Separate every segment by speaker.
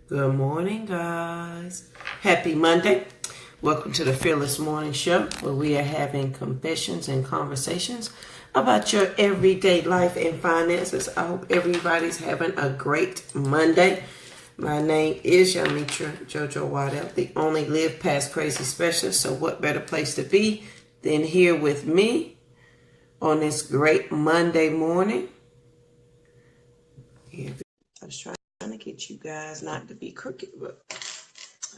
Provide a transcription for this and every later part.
Speaker 1: Good morning, guys. Happy Monday. Welcome to the Fearless Morning Show, where we are having confessions and conversations about your everyday life and finances. I hope everybody's having a great Monday. My name is Yamitra Jojo Waddell, the only Live Past Crazy specialist. So what better place to be than here with me on this great Monday morning? I was trying to get you guys not to be crooked, but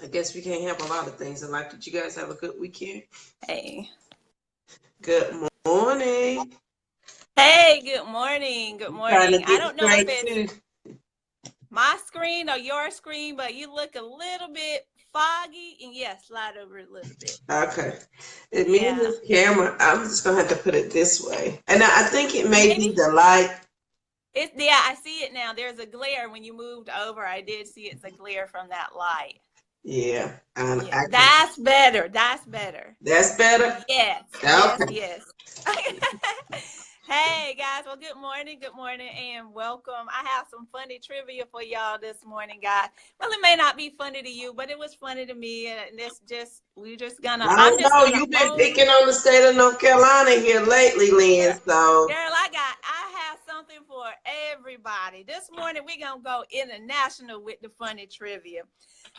Speaker 1: I guess we can't have a lot of things in life. Did you guys have a good weekend?
Speaker 2: Hey.
Speaker 1: Good morning.
Speaker 2: Hey, good morning. Good morning. I don't know if it's
Speaker 1: too.
Speaker 2: my screen or your screen, but you look a little bit foggy. And yes, slide over a little bit.
Speaker 1: Okay. It means this camera, I'm just going to have to put it this way. And I think it may be the light.
Speaker 2: Yeah, I see it now. There's a glare when you moved over. I did see it's a glare from that light.
Speaker 1: Yeah.
Speaker 2: That's better. That's better.
Speaker 1: That's better?
Speaker 2: Yes.
Speaker 1: Okay.
Speaker 2: Yes. Hey guys, well good morning and welcome. I have some funny trivia for y'all this morning, guys. Well, it may not be funny to you, but it was funny to me, and we're just gonna.
Speaker 1: I don't know. You've been picking on the state of North Carolina here lately, Lynn. So,
Speaker 2: girl, I have something for everybody. This morning we're gonna go international with the funny trivia.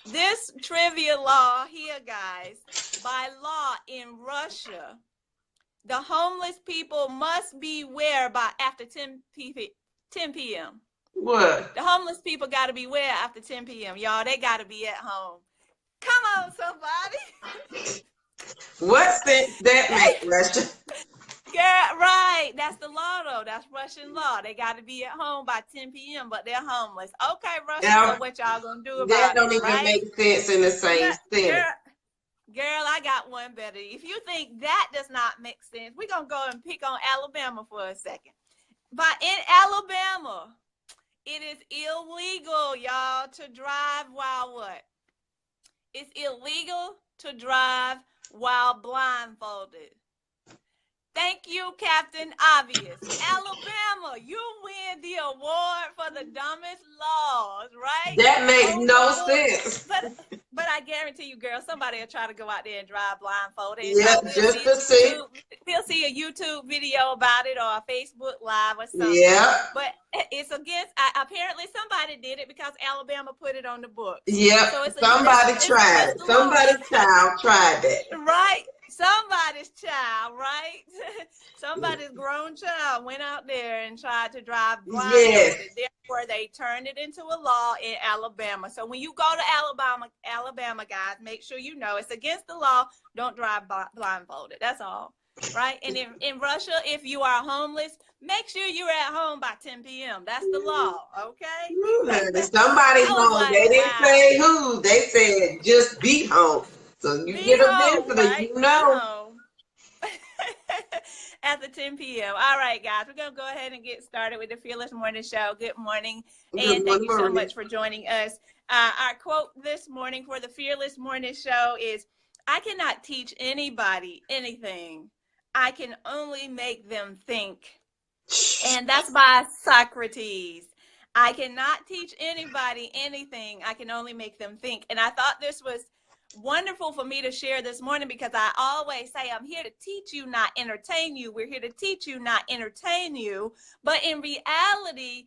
Speaker 2: This trivia law here, guys, by law in Russia, the homeless people must be where by after 10 p.m.
Speaker 1: What?
Speaker 2: The homeless people got to be where after 10 p.m. Y'all, they got to be at home. Come on, somebody.
Speaker 1: What sense that make, Russia?
Speaker 2: Girl, right. That's the law, though. That's Russian law. They got to be at home by 10 p.m., but they're homeless. Okay, Russia, so what y'all going to do about it,
Speaker 1: That don't even make sense in the same sense.
Speaker 2: Girl, I got one better. If you think that does not make sense, we're going to go and pick on Alabama for a second. But in Alabama, it is illegal, y'all, to drive while what? It's illegal to drive while blindfolded. Thank you, Captain Obvious. Alabama, you win the award for the dumbest laws, right?
Speaker 1: That makes no sense.
Speaker 2: But I guarantee you, girl, somebody will try to go out there and drive blindfolded.
Speaker 1: Yeah, just to see.
Speaker 2: We'll see a YouTube video about it or a Facebook Live or something.
Speaker 1: Yeah.
Speaker 2: But it's against, apparently somebody did it because Alabama put it on the books.
Speaker 1: Yeah, so somebody tried it. Somebody's child tried that.
Speaker 2: Right? Somebody's child, right? Somebody's grown child went out there and tried to drive blindfolded. Yes. Therefore, they turned it into a law in Alabama. So when you go to Alabama, guys, make sure you know it's against the law. Don't drive blindfolded. That's all. Right? And in Russia, if you are homeless, make sure you're at home by 10 p.m. That's the law, okay?
Speaker 1: Somebody's home. Like, they didn't say who. They said just be home. So you get a visitor, right? You know.
Speaker 2: After 10 p.m. All right, guys, we're going to go ahead and get started with the Fearless Morning Show. Good morning, and thank you so much for joining us. Our quote this morning for the Fearless Morning Show is, I cannot teach anybody anything. I can only make them think. And that's by Socrates. I cannot teach anybody anything. I can only make them think. And I thought this was wonderful for me to share this morning because I always say I'm here to teach you, not entertain you. We're here to teach you, not entertain you. But in reality,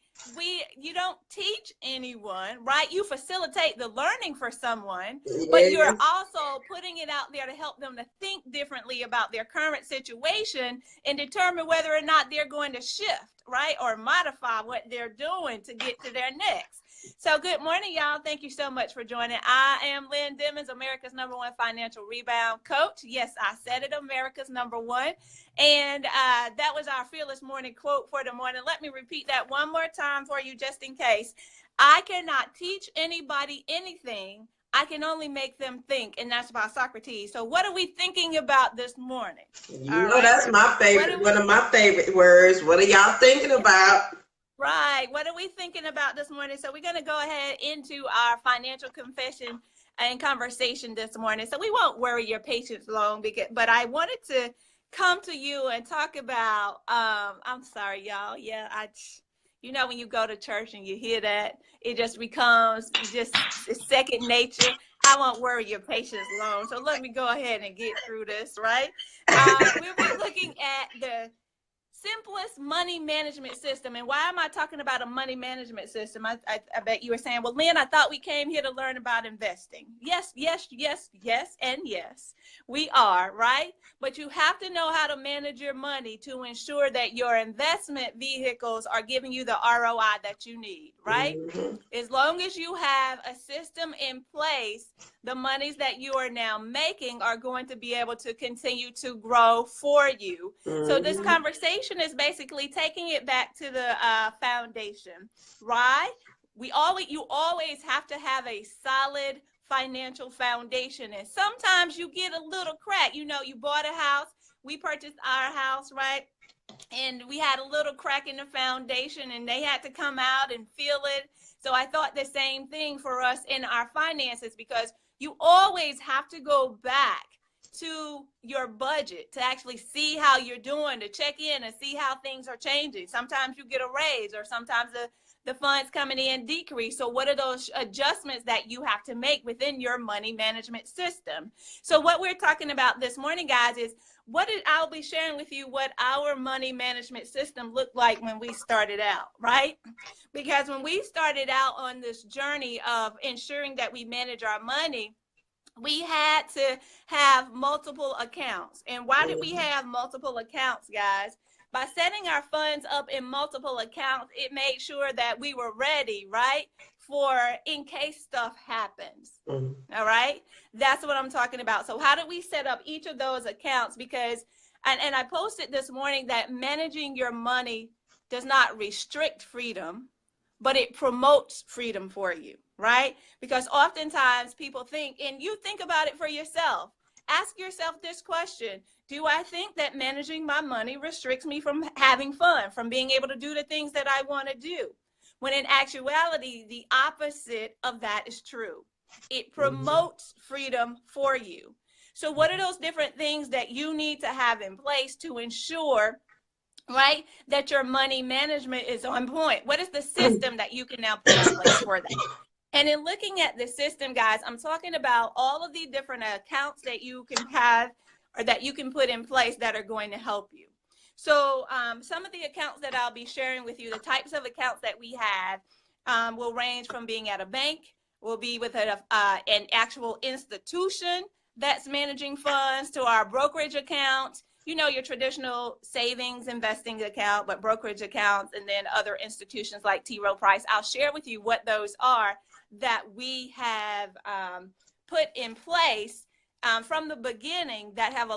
Speaker 2: you don't teach anyone, right? You facilitate the learning for someone, but you're also putting it out there to help them to think differently about their current situation and determine whether or not they're going to shift, right? Or modify what they're doing to get to their next. So good morning, y'all. Thank you so much for joining. I am Lynn Dimmons, America's #1 financial rebound coach. Yes, I said it, America's #1. And that was our Fearless Morning quote for the morning. Let me repeat that one more time for you just in case. I cannot teach anybody anything. I can only make them think. And that's by Socrates. So what are we thinking about this morning?
Speaker 1: You know, that's my favorite. One of my favorite words. What are y'all thinking about?
Speaker 2: Right. What are we thinking about this morning? So we're going to go ahead into our financial confession and conversation this morning. So we won't worry your patience long, but I wanted to come to you and talk about, I'm sorry, y'all. Yeah, You know, when you go to church and you hear that, it just becomes just second nature. I won't worry your patience long. So let me go ahead and get through this, right? We'll be looking at the simplest money management system. And why am I talking about a money management system? I bet you were saying, well, Lynn, I thought we came here to learn about investing. Yes, yes, yes, yes, and yes, we are, right? But you have to know how to manage your money to ensure that your investment vehicles are giving you the ROI that you need, right? Mm-hmm. As long as you have a system in place, the monies that you are now making are going to be able to continue to grow for you. Mm-hmm. So this conversation is basically taking it back to the foundation, right? You always have to have a solid financial foundation. And sometimes you get a little crack. You know, you bought a house. We purchased our house, right? And we had a little crack in the foundation and they had to come out and fill it. So I thought the same thing for us in our finances, because you always have to go back to your budget to actually see how you're doing, to check in and see how things are changing. Sometimes you get a raise, or sometimes the funds coming in decrease. So what are those adjustments that you have to make within your money management system? So what we're talking about this morning, guys, is I'll be sharing with you what our money management system looked like when we started out, right? Because when we started out on this journey of ensuring that we manage our money, we had to have multiple accounts. And why did we have multiple accounts, guys? By setting our funds up in multiple accounts, it made sure that we were ready, right? For in case stuff happens. Mm-hmm. All right. That's what I'm talking about. So how do we set up each of those accounts? Because, and I posted this morning that managing your money does not restrict freedom, but it promotes freedom for you, right? Because oftentimes people think, and you think about it for yourself, ask yourself this question: do I think that managing my money restricts me from having fun, from being able to do the things that I want to do? When in actuality, the opposite of that is true. It promotes freedom for you. So what are those different things that you need to have in place to ensure, right, that your money management is on point? What is the system that you can now put in place for that? And in looking at the system, guys, I'm talking about all of the different accounts that you can have or that you can put in place that are going to help you. So some of the accounts that I'll be sharing with you, the types of accounts that we have will range from being at a bank, will be with an actual institution that's managing funds, to our brokerage accounts, you know, your traditional savings, investing account, but brokerage accounts, and then other institutions like T. Rowe Price. I'll share with you what those are that we have put in place from the beginning that has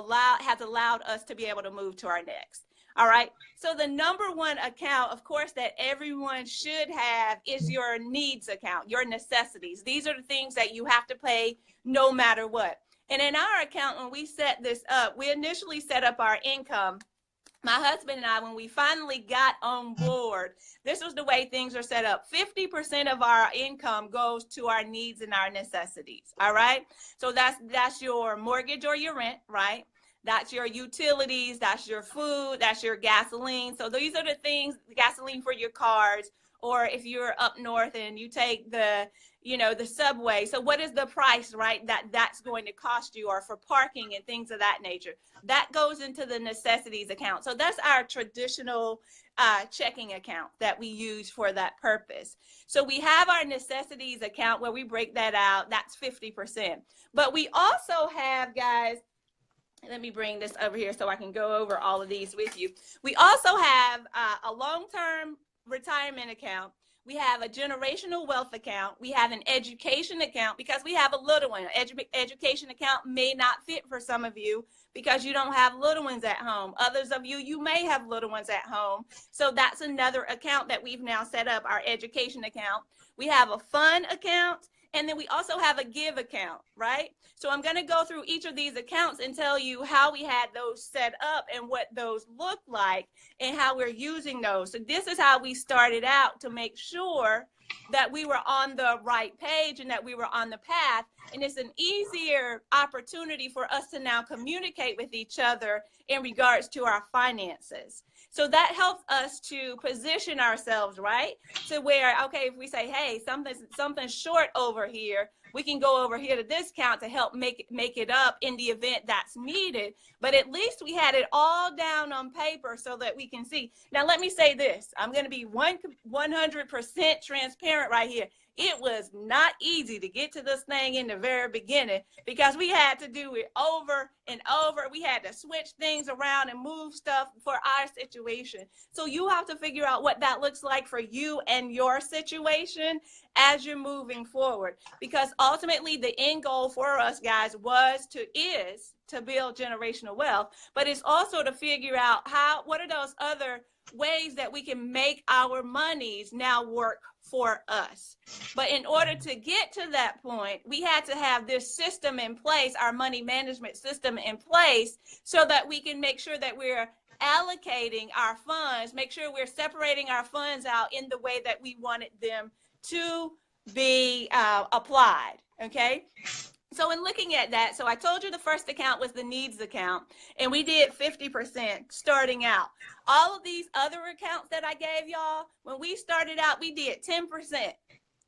Speaker 2: allowed us to be able to move to our next. All right. So the number one account, of course, that everyone should have is your needs account, your necessities. These are the things that you have to pay no matter what. And in our account, when we set this up, we initially set up our income. My husband and I, when we finally got on board, this was the way things are set up. 50% of our income goes to our needs and our necessities. All right. So that's your mortgage or your rent, right? That's your utilities, that's your food, that's your gasoline. So these are the things, the gasoline for your cars, or if you're up north and you take the subway. So what is the price, right, that's going to cost you, or for parking and things of that nature? That goes into the necessities account. So that's our traditional checking account that we use for that purpose. So we have our necessities account where we break that out. That's 50%. But we also have, guys, let me bring this over here so I can go over all of these with you. We also have a long-term retirement account. We have a generational wealth account. We have an education account because we have a little one. Education account may not fit for some of you because you don't have little ones at home. Others of you, you may have little ones at home. So that's another account that we've now set up, our education account. We have a fun account. And then we also have a give account, right? So I'm going to go through each of these accounts and tell you how we had those set up and what those look like and how we're using those. So this is how we started out to make sure that we were on the right page and that we were on the path. And it's an easier opportunity for us to now communicate with each other in regards to our finances. So that helps us to position ourselves, right? To where, okay, if we say, hey, something's short over here, we can go over here to this account to help make it up in the event that's needed. But at least we had it all down on paper so that we can see. Now, let me say this. I'm going to be 100% transparent right here. It was not easy to get to this thing in the very beginning because we had to do it over and over. We had to switch things around and move stuff for our situation. So you have to figure out what that looks like for you and your situation as you're moving forward. Because ultimately the end goal for us guys is to build generational wealth, but it's also to figure out what are those other ways that we can make our monies now work for us. But in order to get to that point, we had to have this system in place, our money management system in place, so that we can make sure that we're allocating our funds, make sure we're separating our funds out in the way that we wanted them to be applied. Okay. So in looking at that, so I told you the first account was the needs account, and we did 50% starting out. All of these other accounts that I gave y'all, when we started out, we did 10%.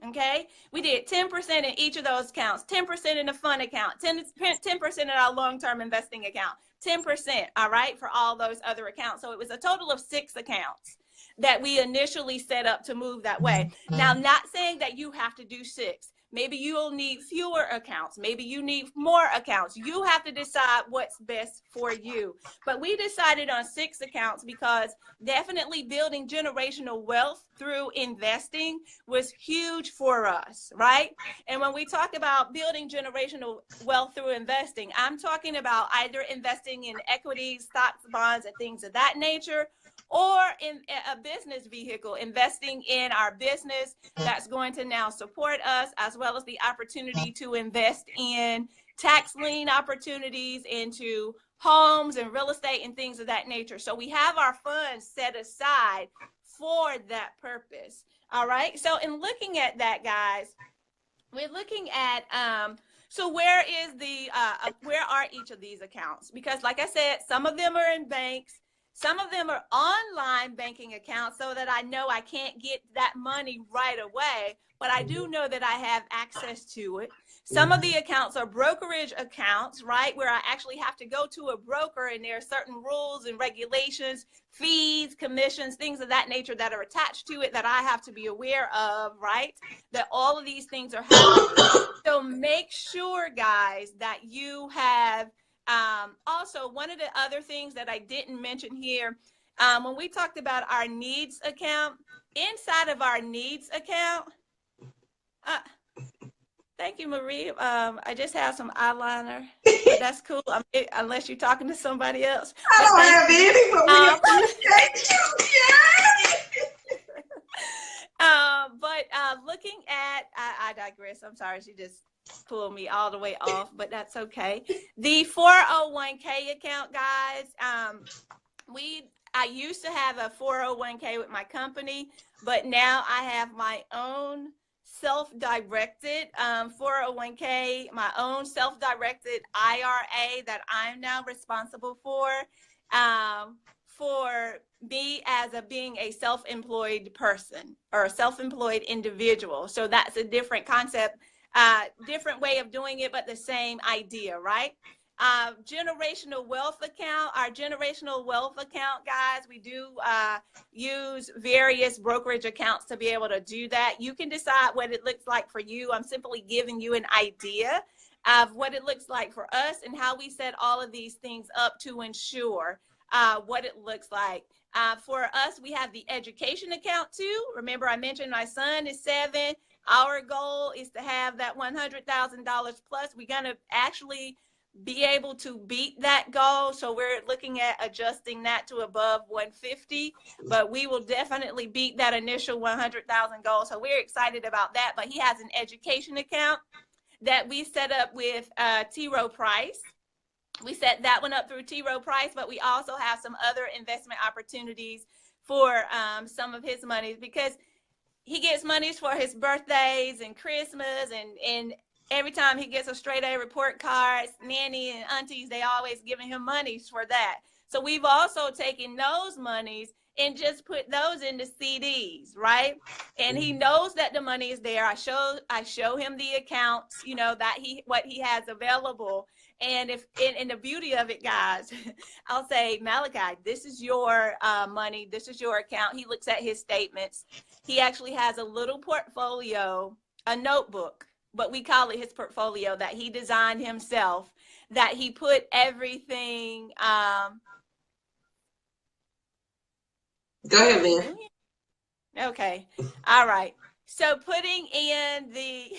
Speaker 2: Okay, we did 10% in each of those accounts, 10% in the fund account, 10% in our long-term investing account, 10%, all right, for all those other accounts. So it was a total of 6 accounts that we initially set up to move that way. Now, not saying that you have to do 6. Maybe you'll need fewer accounts. Maybe you need more accounts. You have to decide what's best for you. But we decided on 6 accounts because definitely building generational wealth through investing was huge for us, right? And when we talk about building generational wealth through investing, I'm talking about either investing in equities, stocks, bonds, and things of that nature, or in a business vehicle, investing in our business that's going to now support us, as well as the opportunity to invest in tax lien opportunities into homes and real estate and things of that nature. So we have our funds set aside for that purpose. All right. So in looking at that, guys, we're looking at so where are each of these accounts? Because like I said, some of them are in banks. Some of them are online banking accounts so that I know I can't get that money right away, but I do know that I have access to it. Some of the accounts are brokerage accounts, right, where I actually have to go to a broker and there are certain rules and regulations, fees, commissions, things of that nature that are attached to it that I have to be aware of, right, that all of these things are happening. So make sure, guys, that you have also, one of the other things that I didn't mention here, when we talked about our needs account, inside of our needs account, thank you, Marie. I just have some eyeliner, but that's cool. Unless you're talking to somebody else.
Speaker 1: I don't have any, but we appreciate you.
Speaker 2: But looking at, I digress. I'm sorry. She just pull me all the way off, but that's okay. The 401k account, guys, I used to have a 401k with my company, but now I have my own self-directed 401k, my own self-directed IRA that I'm now responsible for me as being a self-employed person or a self-employed individual. So that's a different concept. Different way of doing it, but the same idea, right? Generational wealth account, our generational wealth account, guys, we do use various brokerage accounts to be able to do that. You can decide what it looks like for you. I'm simply giving you an idea of what it looks like for us and how we set all of these things up to ensure what it looks like. For us, we have the education account too. Remember, I mentioned my son is 7. Our goal is to have that $100,000 plus. We're going to actually be able to beat that goal. So we're looking at adjusting that to above 150, but we will definitely beat that initial 100,000 goal. So we're excited about that. But he has an education account that we set up with T. Rowe Price. We set that one up through T. Rowe Price, but we also have some other investment opportunities for some of his monies because he gets monies for his birthdays and Christmas, and every time he gets a straight A report card, nanny and aunties, they always giving him monies for that. So we've also taken those monies and just put those into CDs, right? And he knows that the money is there. I show him the accounts, you know, that what he has available. And if in the beauty of it, guys, I'll say, Malachi, this is your money. This is your account. He looks at his statements. He actually has a little portfolio, a notebook, but we call it his portfolio, that he designed himself, that he put everything.
Speaker 1: Go ahead, man.
Speaker 2: Okay. All right. So putting in the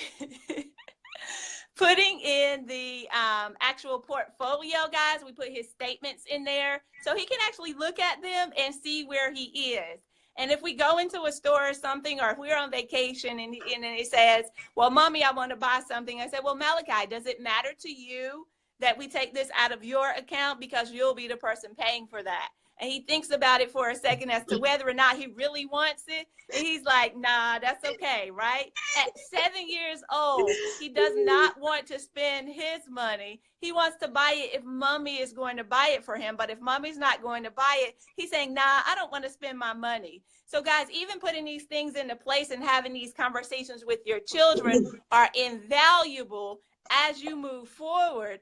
Speaker 2: actual portfolio, guys, we put his statements in there so he can actually look at them and see where he is. And if we go into a store or something, or if we're on vacation and it says, well, mommy, I want to buy something. I said, well, Malachi, does it matter to you that we take this out of your account, because you'll be the person paying for that? And he thinks about it for a second as to whether or not he really wants it. And he's like, nah, that's okay, right? At 7 years old, he does not want to spend his money. He wants to buy it if mommy is going to buy it for him. But if mommy's not going to buy it, he's saying, nah, I don't want to spend my money. So guys, even putting these things into place and having these conversations with your children are invaluable as you move forward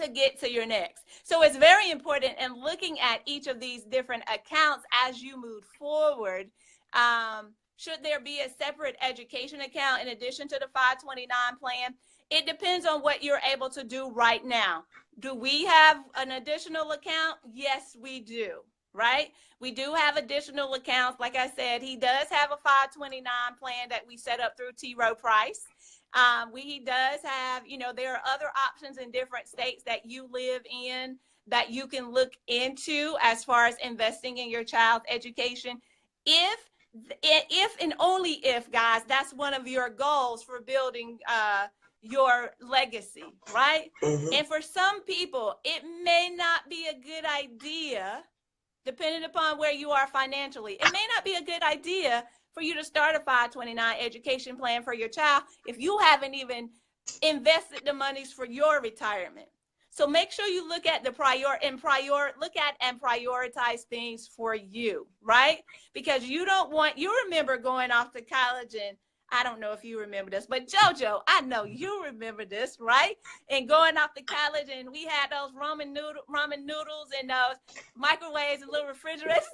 Speaker 2: to get to your next. So it's very important in looking at each of these different accounts as you move forward. Should there be a separate education account in addition to the 529 plan? It depends on what you're able to do right now. Do we have an additional account? Yes, we do, right? We do have additional accounts. Like I said, he does have a 529 plan that we set up through T. Rowe Price. He does have, you know, there are other options in different states that you live in that you can look into as far as investing in your child's education. If and only if, guys, that's one of your goals for building your legacy, right? Mm-hmm. And for some people, it may not be a good idea, depending upon where you are financially. It may not be a good idea for you to start a 529 education plan for your child if you haven't even invested the monies for your retirement. So make sure you look at and prioritize things for you, right? Because you remember going off to college, and I don't know if you remember this, but JoJo, I know you remember this, right? And going off to college, and we had those ramen noodles and those microwaves and little refrigerators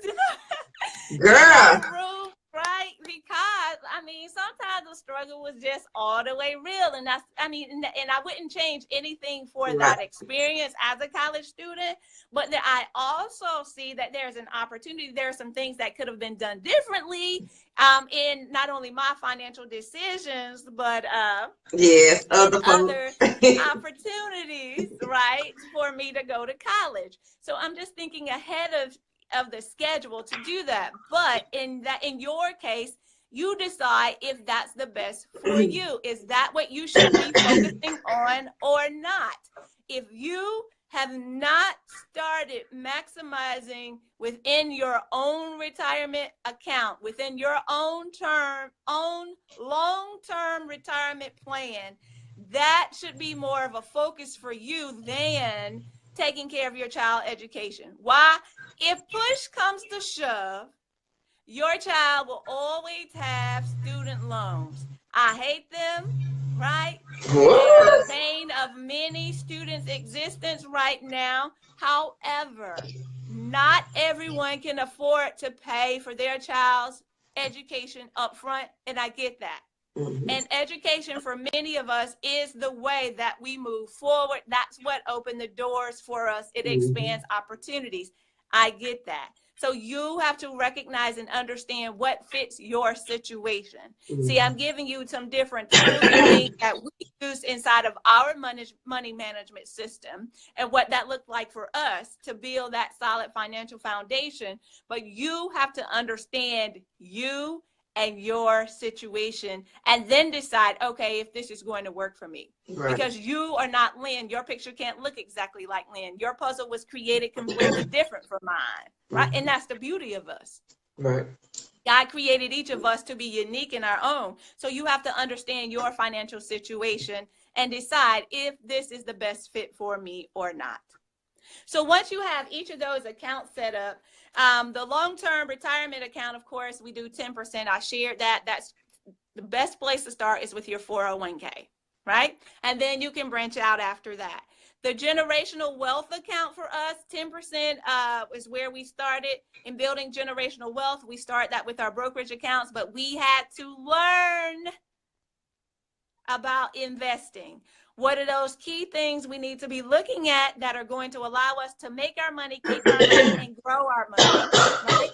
Speaker 1: Girl.
Speaker 2: in the room, right? Because I mean, sometimes the struggle was just all the way real, and I wouldn't change anything for that experience as a college student. But I also see that there's an opportunity. There are some things that could have been done differently in not only my financial decisions, but other opportunities, right, for me to go to college. So I'm just thinking ahead of the schedule to do that. But in your case, you decide if that's the best for you. Is that what you should be focusing on or not? If you have not started maximizing within your own retirement account, within your own long-term retirement plan, that should be more of a focus for you than taking care of your child education. Why? If push comes to shove, your child will always have student loans. I hate them, right? They're the bane of many students' existence right now. However, not everyone can afford to pay for their child's education up front, and I get that. Mm-hmm. And education for many of us is the way that we move forward. That's what opened the doors for us. It expands opportunities. I get that. So you have to recognize and understand what fits your situation. Mm-hmm. See, I'm giving you some different tools and things that we use inside of our money management system and what that looked like for us to build that solid financial foundation. But you have to understand you and your situation, and then decide, okay, if this is going to work for me. Right. Because you are not Lynn. Your picture can't look exactly like Lynn. Your puzzle was created completely different from mine, right? And that's the beauty of us. Right. God created each of us to be unique in our own. So you have to understand your financial situation and decide if this is the best fit for me or not. So once you have each of those accounts set up, the long-term retirement account, of course, we do 10%. I shared that. That's the best place to start is with your 401k, right? And then you can branch out after that. The generational wealth account for us, 10% is where we started in building generational wealth. We start that with our brokerage accounts, but we had to learn about investing. What are those key things we need to be looking at that are going to allow us to make our money, keep our money, and grow our money, right?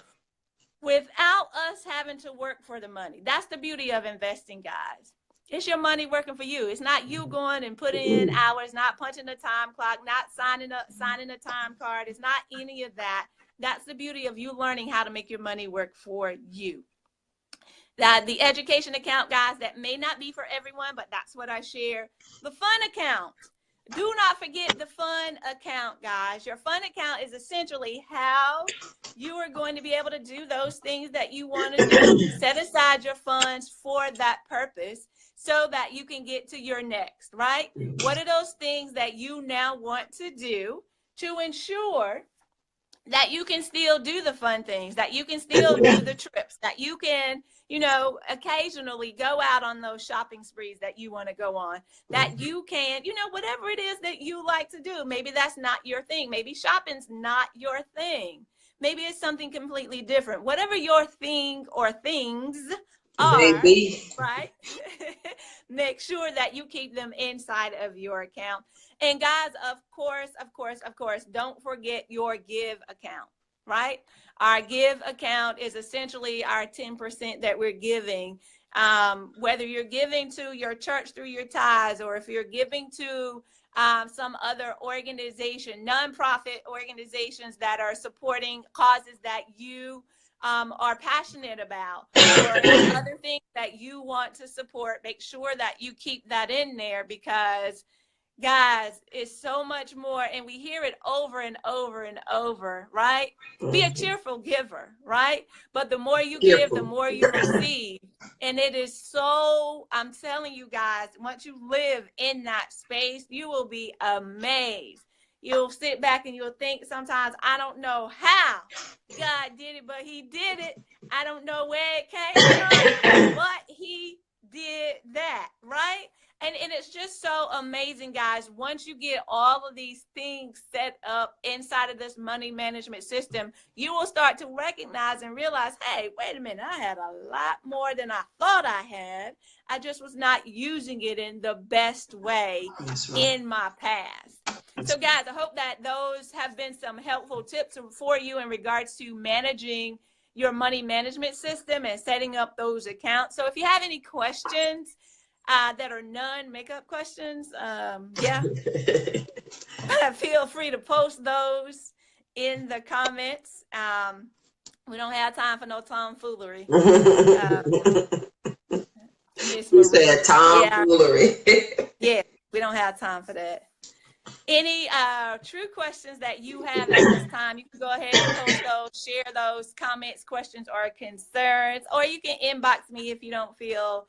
Speaker 2: Without us having to work for the money. That's the beauty of investing, guys. It's your money working for you. It's not you going and putting in hours, not punching the time clock, not signing a time card. It's not any of that. That's the beauty of you learning how to make your money work for you. That the education account, guys, that may not be for everyone, but that's what I share. The fun account. Do not forget the fun account, guys. Your fun account is essentially how you are going to be able to do those things that you want to do. Set aside your funds for that purpose so that you can get to your next, right? What are those things that you now want to do to ensure that you can still do the fun things, that you can still do the trips, that you can, you know, occasionally go out on those shopping sprees that you want to go on, that you can, you know, whatever it is that you like to do. Maybe that's not your thing. Maybe shopping's not your thing. Maybe it's something completely different. Whatever your thing or things are, right? Make sure that you keep them inside of your account. And guys, of course, don't forget your Give account, right? Our Give account is essentially our 10% that we're giving. Whether you're giving to your church through your tithes, or if you're giving to some other organization, nonprofit organizations that are supporting causes that you are passionate about, or other things that you want to support, make sure that you keep that in there, because guys, it's so much more, and we hear it over and over and over, right? Be a cheerful giver, right? But the more you give, the more you receive. And it is so, I'm telling you guys, once you live in that space, you will be amazed. You'll sit back and you'll think sometimes, I don't know how God did it, but he did it. I don't know where it came from, but he did that, right? And it's just so amazing, guys. Once you get all of these things set up inside of this money management system, you will start to recognize and realize, hey, wait a minute, I had a lot more than I thought I had. I just was not using it in the best way in my past. So, guys, I hope that those have been some helpful tips for you in regards to managing your money management system and setting up those accounts. So if you have any questions, that are non-makeup questions, feel free to post those in the comments. We don't have time for no tomfoolery.
Speaker 1: You said tomfoolery.
Speaker 2: Yeah, we don't have time for that. Any true questions that you have at this time, you can go ahead and post those, share those comments, questions, or concerns, or you can inbox me if you don't feel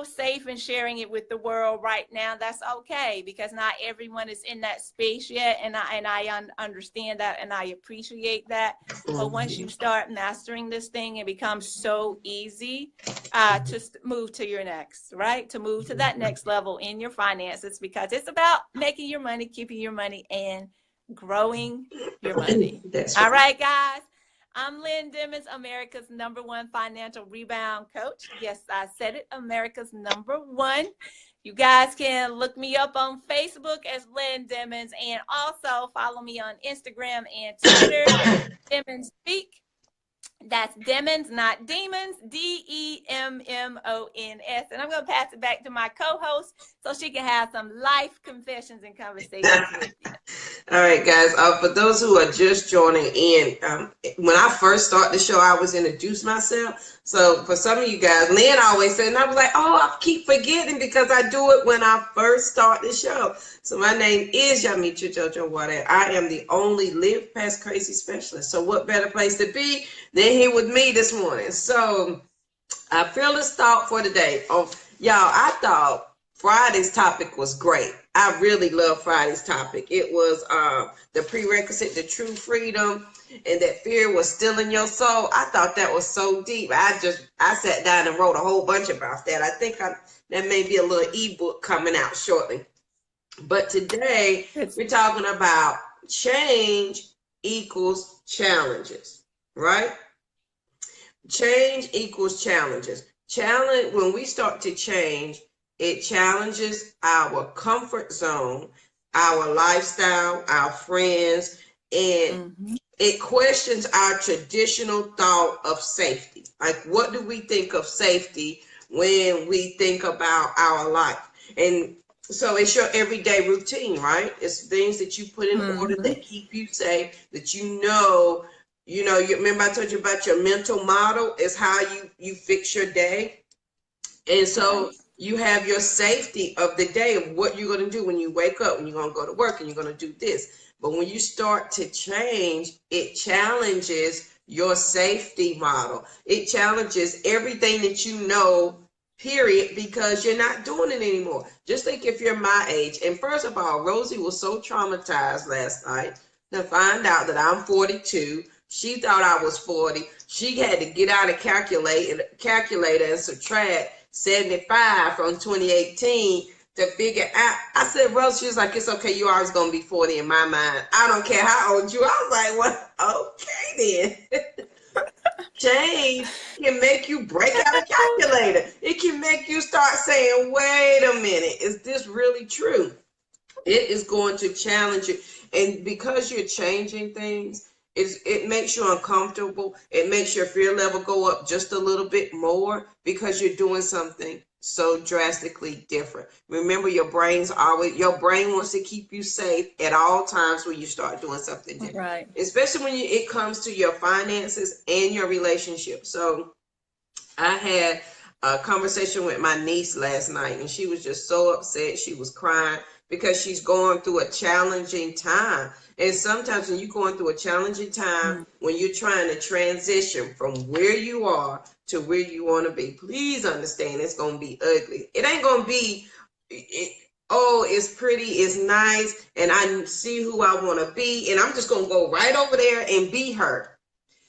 Speaker 2: safe in sharing it with the world right now. That's okay, because not everyone is in that space yet, and I understand that, and I appreciate that. But once you start mastering this thing, it becomes so easy to move to your next, right? To move to that next level in your finances, because it's about making your money, keeping your money, and growing your money. All right, guys. I'm Lynn Dimmons, America's #1 financial rebound coach. Yes, I said it, America's #1. You guys can look me up on Facebook as Lynn Dimmons, and also follow me on Instagram and Twitter, Dimmons Speak. That's Dimmons, not demons, DEMMONS. And I'm going to pass it back to my co-host so she can have some life confessions and conversations with you.
Speaker 1: All right, guys. For those who are just joining in, when I first started the show, I was introduced myself. So for some of you guys, Lynn always said, and I was like, oh, I keep forgetting because I do it when I first start the show. So my name is Yamitra Jojo Water. I am the only Live Past Crazy specialist. So what better place to be than here with me this morning? So I feel this thought for today. Y'all, I thought Friday's topic was great. I really love Friday's topic. It was the prerequisite to true freedom, and that fear was still in your soul. I thought that was so deep. I sat down and wrote a whole bunch about that. I think that may be a little ebook coming out shortly. But today we're talking about change equals challenges, right? Change equals challenges. When we start to change, it challenges our comfort zone, our lifestyle, our friends, and it questions our traditional thought of safety. Like, what do we think of safety when we think about our life? And so it's your everyday routine, right? It's things that you put in order that keep you safe, that you remember I told you about your mental model is how you fix your day. And so you have your safety of the day of what you're going to do when you wake up, when you're going to go to work and you're going to do this. But when you start to change, it challenges your safety model. It challenges everything that you know, period, because you're not doing it anymore. Just think if you're my age. And first of all, Rosie was so traumatized last night to find out that I'm 42. She thought I was 40. She had to get out a calculator and subtract 75 from 2018 to figure out. I said, Rose, she was like, it's okay, you always gonna be 40 in my mind. I don't care how old you are. I was like, well, okay then. Change can make you break out a calculator. It can make you start saying, wait a minute, is this really true? It is going to challenge you. And because you're changing things, it makes you uncomfortable. It makes your fear level go up just a little bit more because you're doing something so drastically different. Remember, your brain wants to keep you safe at all times when you start doing something different.
Speaker 2: Right.
Speaker 1: Especially when it comes to your finances and your relationship. So I had a conversation with my niece last night, and she was just so upset. She was crying because she's going through a challenging time. And sometimes when you're going through a challenging time, when you're trying to transition from where you are to where you want to be, please understand it's going to be ugly. It ain't going to be, it's pretty, it's nice, and I see who I want to be, and I'm just going to go right over there and be her.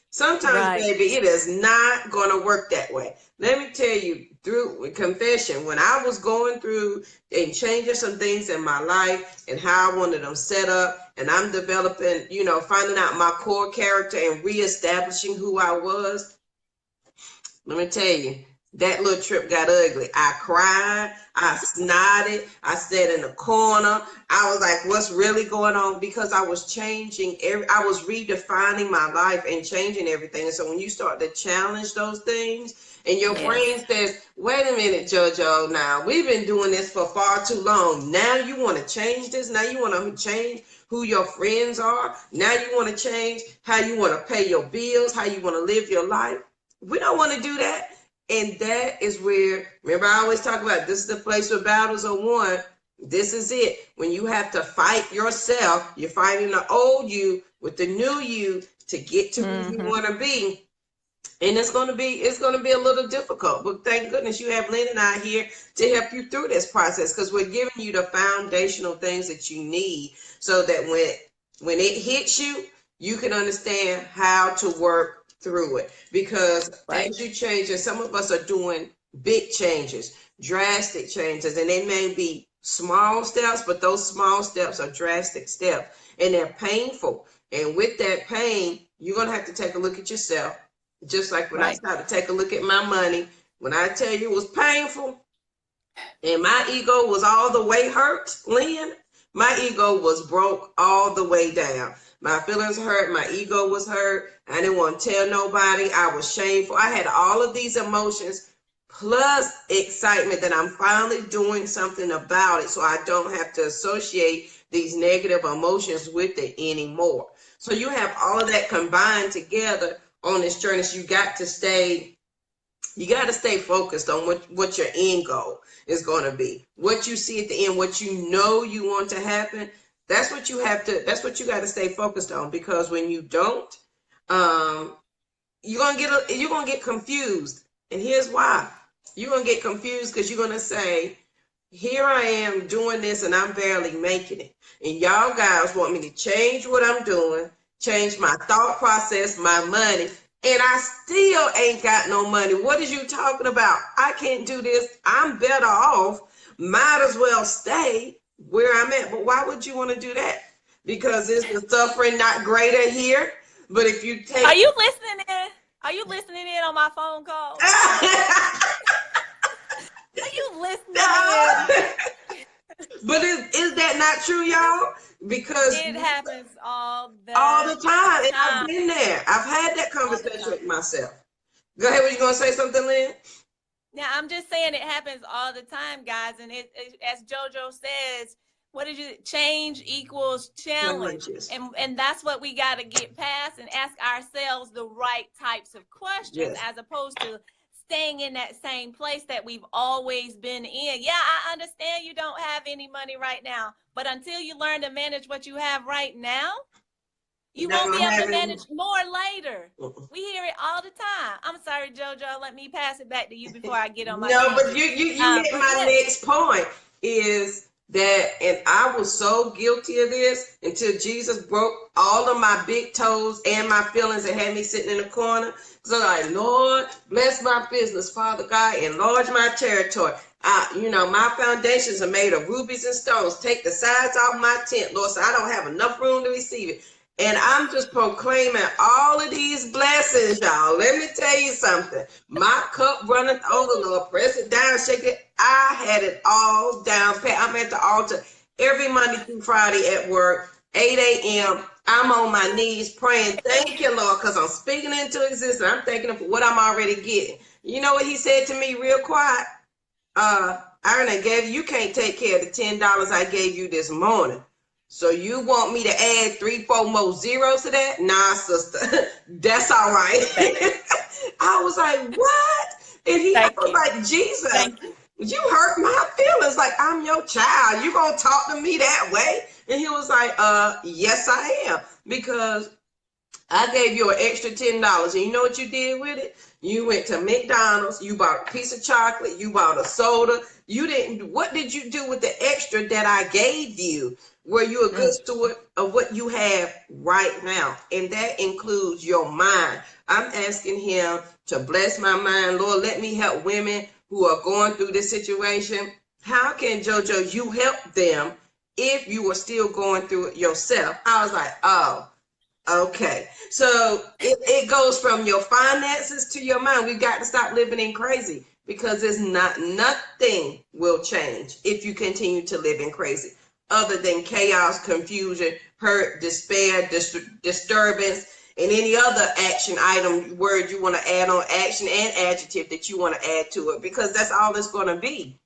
Speaker 1: Sometimes, baby, it is not going to work that way. Let me tell you, through confession, when I was going through and changing some things in my life and how I wanted them set up, and I'm developing, finding out my core character and reestablishing who I was, let me tell you, that little trip got ugly. I cried, I snotted, I sat in the corner. I was like, what's really going on? Because I was changing, I was redefining my life and changing everything. And so when you start to challenge those things, and your brain says, wait a minute, JoJo, now we've been doing this for far too long. Now you want to change this? Now you want to change who your friends are? Now you want to change how you want to pay your bills, how you want to live your life? We don't want to do that. And that is where, remember I always talk about, this is the place where battles are won. This is it. When you have to fight yourself, you're fighting the old you with the new you to get to who you want to be. And it's going to be a little difficult, but thank goodness you have Lynn and I here to help you through this process, because we're giving you the foundational things that you need so that when it hits you, you can understand how to work through it. Because as you change, and some of us are doing big changes, drastic changes, and they may be small steps, but those small steps are drastic steps, and they're painful. And with that pain, you're going to have to take a look at yourself. Just like when I started to take a look at my money, when I tell you it was painful and my ego was all the way hurt, Lynn, my ego was broke all the way down. My feelings hurt, my ego was hurt. I didn't want to tell nobody. I was shameful. I had all of these emotions plus excitement that I'm finally doing something about it, so I don't have to associate these negative emotions with it anymore. So you have all of that combined together on this journey. So you got to stay focused on what your end goal is going to be. What you see at the end, what you know you want to happen, that's what you got to stay focused on. Because when you don't, you're gonna get confused. And here's why. You're gonna get confused because you're gonna say, here I am doing this and I'm barely making it. And y'all guys want me to change what I'm doing, change my thought process, my money, and I still ain't got no money. What is you talking about? I can't do this. I'm better off. Might as well stay where I'm at. But why would you want to do that? Because is the suffering not greater here? But if you take...
Speaker 2: Are you listening in? Are you listening in on my phone call? Are you listening in?
Speaker 1: But is that not true, y'all? Because
Speaker 2: it happens all the
Speaker 1: time. And I've been there. I've had that conversation with myself. Go ahead. Were you going to say something, Lynn?
Speaker 2: Yeah, I'm just saying it happens all the time, guys. And it as JoJo says, what did you change equals challenge. And that's what we got to get past and ask ourselves the right types of questions, as opposed to staying in that same place that we've always been in. Yeah, I understand you don't have any money right now, but until you learn to manage what you have right now, you won't be able to manage more later. We hear it all the time. I'm sorry, JoJo, let me pass it back to you before I get on my
Speaker 1: but you hit my next point is that, and I was so guilty of this until Jesus broke all of my big toes and my feelings and had me sitting in the corner. So like, Lord, bless my business, Father God, enlarge my territory. My foundations are made of rubies and stones. Take the sides off my tent, Lord, so I don't have enough room to receive it. And I'm just proclaiming all of these blessings, y'all. Let me tell you something. My cup runneth over, Lord. Press it down, shake it. I had it all down pat. I'm at the altar every Monday through Friday at work, 8 a.m. I'm on my knees praying. Thank you, Lord, because I'm speaking into existence. I'm thanking him for what I'm already getting. You know what he said to me real quiet? You can't take care of the $10 I gave you this morning. So you want me to add 3-4 more zeros to that? Nah, sister, that's all right. I was like, what? And he was like, Jesus, you hurt my feelings. Like, I'm your child. You gonna talk to me that way? And he was like, yes, I am. Because I gave you an extra $10. And you know what you did with it? You went to McDonald's, you bought a piece of chocolate, you bought a soda. What did you do with the extra that I gave you? Were you a good steward of what you have right now? And that includes your mind. I'm asking him to bless my mind. Lord, let me help women who are going through this situation. How can, JoJo, you help them if you are still going through it yourself? I was like, oh, okay. So it goes from your finances to your mind. We've got to stop living in crazy, because nothing will change if you continue to live in crazy, other than chaos, confusion, hurt, despair, disturbance, and any other action item, word you want to add on, action and adjective that you want to add to it, because that's all it's going to be.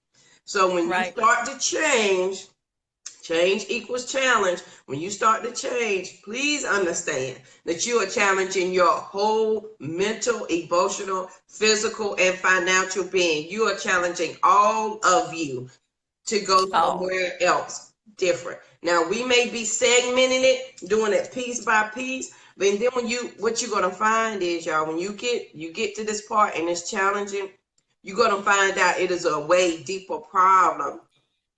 Speaker 1: So when you start to change equals challenge. When you start to change, please understand that you are challenging your whole mental, emotional, physical, and financial being. You are challenging all of you to go somewhere else different. Now, we may be segmenting it, doing it piece by piece, but then what you're going to find is, y'all, when you get to this part and it's challenging, you're going to find out it is a way deeper problem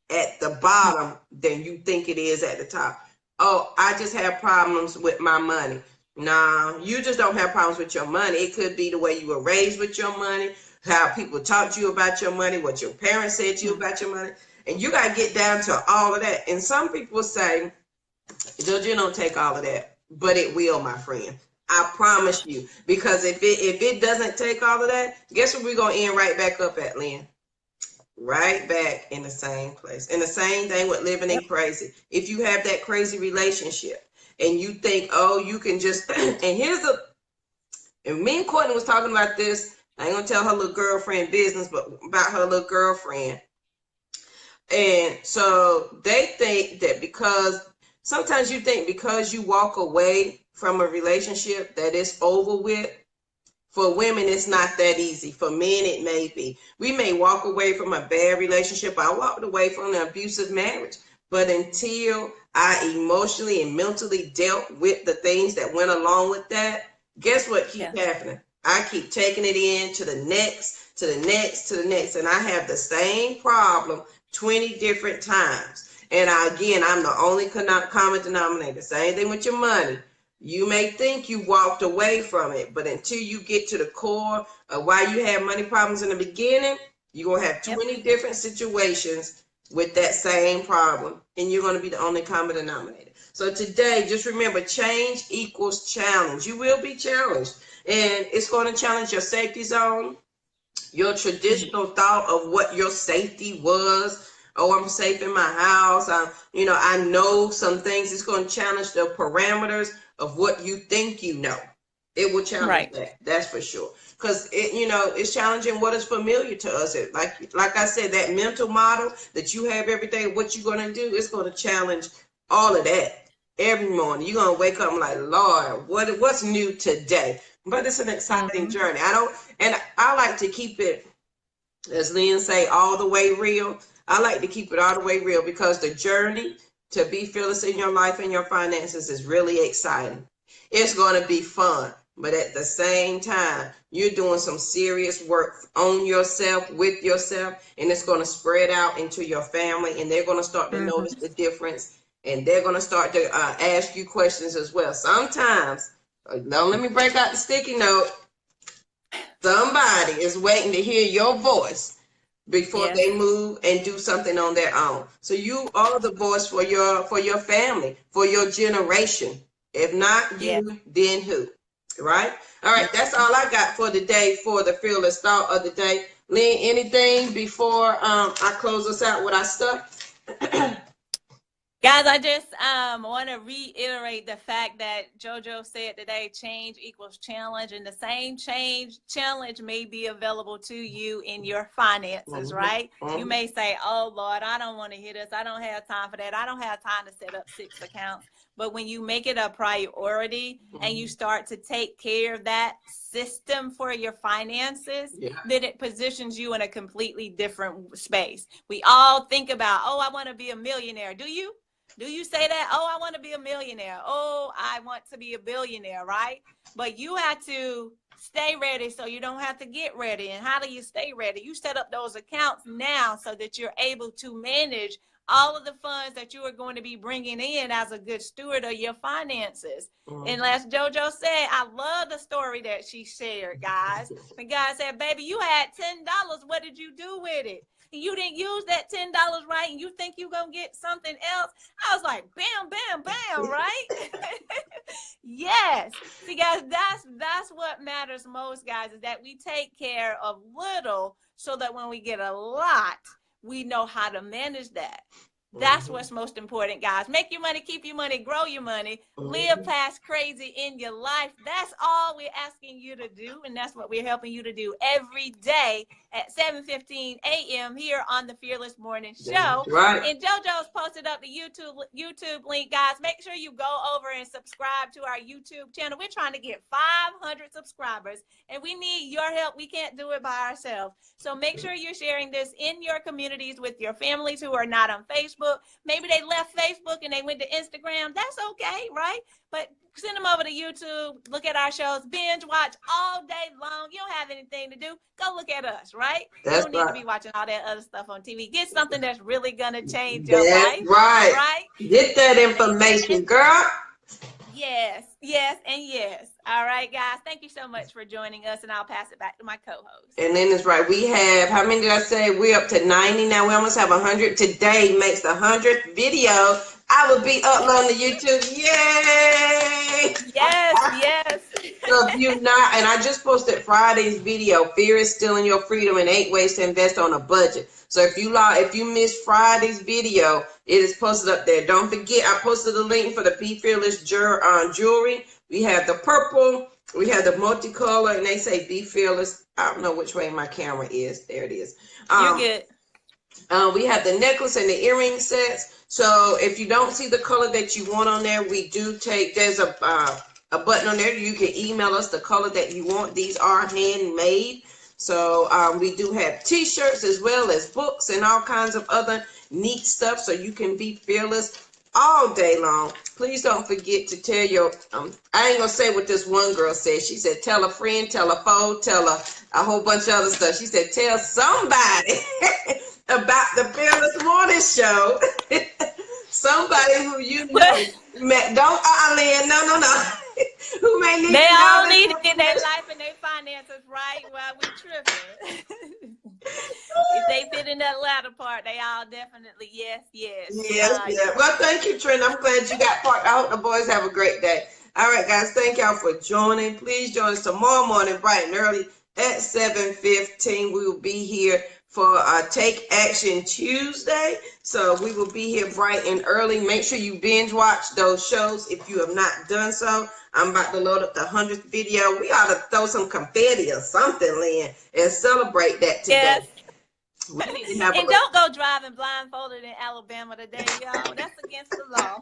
Speaker 1: at the bottom than you think it is at the top. Oh, I just have problems with my money. Nah, you just don't have problems with your money. It could be the way you were raised with your money, how people talk to you about your money, what your parents said to you about your money. And you got to get down to all of that. And some people say, you don't take all of that, but it will, my friend. I promise you. Because if it doesn't take all of that, guess what we're going to end right back up at, Lynn? Right back in the same place. And the same thing with living in crazy. If you have that crazy relationship and you think, oh, you can just, and me and Courtney was talking about this. I ain't gonna tell her little girlfriend business, but about her little girlfriend. And so they think that sometimes you think because you walk away from a relationship that it's over with. For women, it's not that easy. For men, it may be. We may walk away from a bad relationship. I walked away from an abusive marriage. But until I emotionally and mentally dealt with the things that went along with that, guess what keeps happening? I keep taking it in to the next, to the next, to the next. And I have the same problem 20 different times. And again, I'm the only common denominator. Same thing with your money. You may think you walked away from it, but until you get to the core of why you had money problems in the beginning, you're going to have 20 different situations with that same problem, and you're going to be the only common denominator. So today, just remember, change equals challenge. You will be challenged, and it's going to challenge your safety zone, your traditional thought of what your safety was. Oh, I'm safe in my house. I know some things. It's going to challenge the parameters of what you think you know. It will challenge that. That's for sure. Because it's challenging what is familiar to us. Like I said, that mental model that you have every day, what you're going to do, it's going to challenge all of that. Every morning, you're going to wake up like, Lord, what's new today? But it's an exciting journey. I like to keep it, as Lynn say, all the way real. I like to keep it all the way real because the journey to be fearless in your life and your finances is really exciting. It's going to be fun, but at the same time, you're doing some serious work on yourself, with yourself, and it's going to spread out into your family, and they're going to start to notice the difference, and they're going to start to ask you questions as well. Sometimes, don't let me break out the sticky note, somebody is waiting to hear your voice before they move and do something on their own. So you are the voice for your family, for your generation. If not you, then who? Right? All right, that's all I got for today for the fearless thought of the day. Lynn, anything before I close us out with our stuff?
Speaker 2: Guys, I just want to reiterate the fact that JoJo said today, change equals challenge, and the same challenge may be available to you in your finances, right? You may say, oh, Lord, I don't want to hear this. I don't have time for that. I don't have time to set up 6 accounts. But when you make it a priority and you start to take care of that system for your finances, then it positions you in a completely different space. We all think about, oh, I want to be a millionaire. Do you? Do you say that? Oh, I want to be a millionaire. Oh, I want to be a billionaire, right? But you have to stay ready so you don't have to get ready. And how do you stay ready? You set up those accounts now so that you're able to manage all of the funds that you are going to be bringing in as a good steward of your finances. And as JoJo said, I love the story that she shared, guys. And God said, baby, you had $10. What did you do with it? You didn't use that $10 right, and you think you're going to get something else. I was like, bam, bam, bam, right? Yes. See, guys, that's what matters most, guys, is that we take care of little so that when we get a lot, we know how to manage that. That's what's most important, guys. Make your money, keep your money, grow your money, live past crazy in your life. That's all we're asking you to do, and that's what we're helping you to do every day at 7:15 a.m. here on the Fearless Morning Show.
Speaker 1: Right.
Speaker 2: And JoJo's posted up the YouTube link, guys. Make sure you go over and subscribe to our YouTube channel. We're trying to get 500 subscribers, and we need your help. We can't do it by ourselves. So make sure you're sharing this in your communities with your families who are not on Facebook. Maybe they left Facebook and they went to Instagram. That's okay, right? But send them over to YouTube. Look at our shows. Binge watch all day long. You don't have anything to do. Go look at us, right? You don't need to be watching all that other stuff on TV. Get something that's really going to change your life.
Speaker 1: Right. Get that information, girl.
Speaker 2: Yes, yes, and yes. All right, guys. Thank you so much for joining us, and I'll pass it back to my co-host.
Speaker 1: And then it's right. We have, how many did I say? We're up to 90 now. We almost have 100. Today makes the 100th video I will be uploading to YouTube. Yay!
Speaker 2: Yes.
Speaker 1: So if you're not, and I just posted Friday's video, Fear is Stealing Your Freedom and 8 Ways to Invest on a Budget. So if you missed Friday's video, it is posted up there. Don't forget, I posted a link for the Be Fearless jewelry. We have the purple, we have the multicolor, and they say Be Fearless. I don't know which way my camera is. There it is.
Speaker 2: You're good.
Speaker 1: We have the necklace and the earring sets. So if you don't see the color that you want on there, we do take, there's a button on there. You can email us the color that you want. These are handmade. So we do have t-shirts as well as books and all kinds of other neat stuff so you can be fearless all day long. Please don't forget to tell your, I ain't gonna say what this one girl said. She said, tell a friend, tell a foe, tell a whole bunch of other stuff. She said, tell somebody about the Fearless Morning Show. Somebody who you know met, don't, Lynn, no. Who may need
Speaker 2: they
Speaker 1: to know
Speaker 2: all
Speaker 1: this
Speaker 2: need to get their life and their finances right while we tripping. If they fit in that latter part, they all definitely yes.
Speaker 1: Yes. Well, thank you, Trent. I'm glad you got part. I hope the boys have a great day. All right, guys. Thank y'all for joining. Please join us tomorrow morning, bright and early at 7:15. We will be here for Take Action Tuesday. So we will be here bright and early. Make sure you binge watch those shows if you have not done so. I'm about to load up the 100th video. We ought to throw some confetti or something, Lynn, and celebrate that today.
Speaker 2: Yes.
Speaker 1: We need to have
Speaker 2: and don't go driving blindfolded in Alabama today, y'all. That's against the law.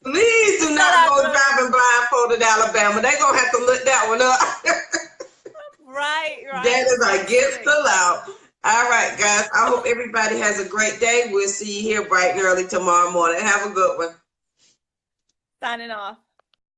Speaker 1: Please do not go driving blindfolded in Alabama. They're going to have to look that one up.
Speaker 2: Right.
Speaker 1: That is against the law. All right, guys. I hope everybody has a great day. We'll see you here bright and early tomorrow morning. Have a good one.
Speaker 2: Signing off.